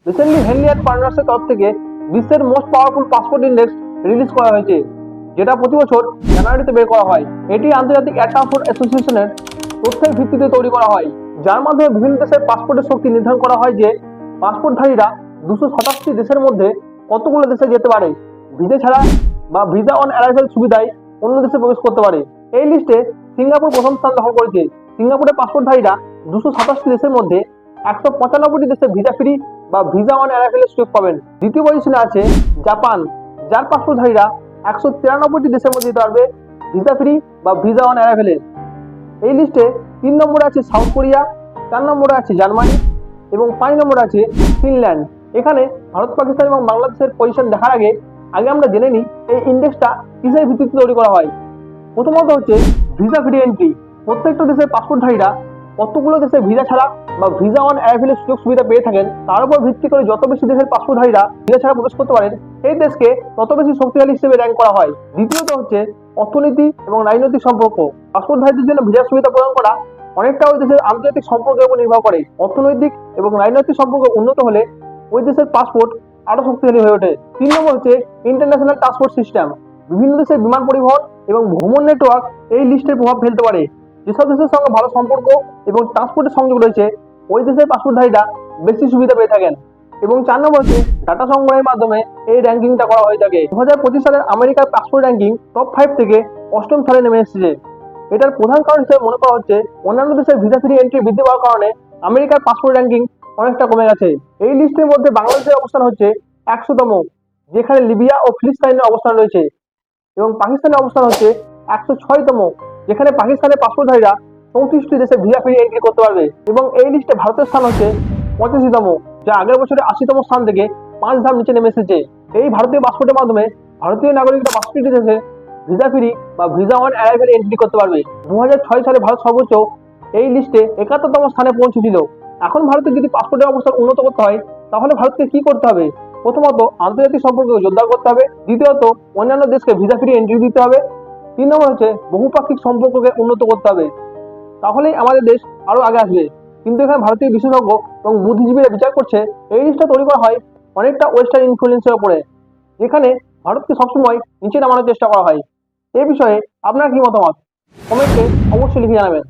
Recently Henley and পার্টনার্সের তরফ থেকে বিশ্বের most powerful passport index release করা হয়েছে, যেটা প্রতি বছর জানুয়ারিতে বের করা হয়। এটি আন্তর্জাতিক এয়ার ট্রান্সপোর্ট অ্যাসোসিয়েশনের তথ্যের ভিত্তিতে তৈরি করা হয়, যার মাধ্যমে বিভিন্ন দেশের পাসপোর্টের শক্তি নির্ধারণ করা হয় যে পাসপোর্টধারীরা 227টি দেশের মধ্যে কতগুলো দেশে যেতে পারে, ভিসা ছাড়া বা ভিসা অন অ্যারাইভাল সুবিধায় অন্য দেশে প্রবেশ করতে পারে। এই লিস্টে সিঙ্গাপুর প্রথম স্থান দখল করেছে। সিঙ্গাপুরের পাসপোর্টধারীরা 227টি দেশের মধ্যে 195টি দেশে ভিসা ফ্রি বা ভিসা অন অ্যারাইভালের সুযোগ পাবেন। দ্বিতীয় পজিশনে আছে জাপান, যার পাসপোর্টধারীরা 193টি দেশের মধ্যে যেতে পারবে ভিসা ফ্রি বা ভিসা অন অ্যারাইভালে। এই লিস্টে 3 নম্বরে আছে সাউথ কোরিয়া, 4 নম্বরে আছে জার্মানি এবং 5 নম্বরে আছে ফিনল্যান্ড। এখানে ভারত, পাকিস্তান এবং বাংলাদেশের পজিশন দেখার আগে আমরা জেনে নিই এই ইন্ডেক্সটা কিসের ভিত্তিতে তৈরি করা হয়। প্রথমত হচ্ছে ভিসা ফ্রি এন্ট্রি। প্রত্যেকটা দেশের পাসপোর্টধারীরা কতগুলো দেশে ভিসা ছাড়া বা ভিসা অন অ্যারাইভালের সুযোগ সুবিধা পেয়ে থাকেন, তার উপর ভিত্তি করে যত বেশি দেশের পাসপোর্টধারীরা ভিসা ছাড়া প্রবেশ করতে পারেন, সেই দেশকে তত বেশি শক্তিশালী হিসেবে র্যাঙ্ক করা হয়। দ্বিতীয়ত হচ্ছে অর্থনীতি এবং রাজনৈতিক সম্পর্ক। পাসপোর্টধারীদের জন্য ভিসা সুবিধা প্রদান করা অনেকটা ওই দেশের আন্তর্জাতিক সম্পর্কের উপর নির্ভর করে। অর্থনৈতিক এবং রাজনৈতিক সম্পর্ক উন্নত হলে ওই দেশের পাসপোর্ট আরো শক্তিশালী হয়ে ওঠে। 3 নম্বর হচ্ছে ইন্টারন্যাশনাল ট্রান্সপোর্ট সিস্টেম। বিভিন্ন দেশের বিমান পরিবহন এবং ভ্রমণ নেটওয়ার্ক এই লিস্টের প্রভাব ফেলতে পারে। যেসব দেশের সঙ্গে ভালো সম্পর্ক এবং ট্রান্সপোর্টের সংযোগ রয়েছে, ওই দেশের পাসপোর্টধারীরা বেশি সুবিধা পেয়ে থাকেন। এবং 4 নম্বর হচ্ছে ডাটা সংগ্রহের মাধ্যমে এই র্যাঙ্কিংটা করা হয়ে থাকে। 2025 সালের আমেরিকার পাসপোর্ট র্যাঙ্কিং টপ 5 থেকে 8ম স্থানে নেমে এসেছে। এটার প্রধান কারণ হিসেবে মনে করা হচ্ছে অন্যান্য দেশের ভিসা ফ্রি এন্ট্রি বৃদ্ধি পাওয়ার কারণে আমেরিকার পাসপোর্ট র্যাঙ্কিং অনেকটা কমে গেছে। এই লিস্টের মধ্যে বাংলাদেশের অবস্থান হচ্ছে 100তম, যেখানে লিবিয়া ও ফিলিস্তিনের অবস্থান রয়েছে, এবং পাকিস্তানের অবস্থান হচ্ছে 106তম, যেখানে পাকিস্তানের পাসপোর্টধারীরা 34টি দেশে ভিসা ফ্রি এন্ট্রি করতে পারবে। এবং এই লিস্টে ভারতের স্থান হচ্ছে 85তম, যা আগের বছরে 80তম স্থান থেকে 5 ধাপ নিচে নেমে এসেছে। এই ভারতীয় পাসপোর্টের মাধ্যমে ভারতীয় নাগরিকরা 62টি দেশে ভিসা ফ্রি বা ভিসা অন অ্যারাইভাল এন্ট্রি করতে পারবে। 2006 সালে ভারত সর্বোচ্চ এই লিস্টে 71তম স্থানে পৌঁছেছিল। এখন ভারতের যদি পাসপোর্টের অবস্থা উন্নত করতে হয়, তাহলে ভারতকে কি করতে হবে? প্রথমত আন্তর্জাতিক সম্পর্কে জোরদার করতে হবে। দ্বিতীয়ত অন্যান্য দেশকে ভিসা ফ্রি এন্ট্রি দিতে হবে। 3 নম্বর হচ্ছে বহুপাক্ষিক সম্পর্ককে উন্নত করতে হবে। তাহলেই আমাদের দেশ আরো আগে আসবে। কিন্তু এখানে ভারতীয় বিশেষজ্ঞ এবং বুদ্ধিজীবীরা বিচার করছে এই লিস্টটা তৈরি করা হয় অনেকটা ওয়েস্টার্ন ইনফ্লুয়েন্সের উপরে, যেখানে ভারতকে সবসময় নিচে নামানোর চেষ্টা করা হয়। এ বিষয়ে আপনার কি মতামত? কমেন্টে অবশ্যই লিখে জানাবেন।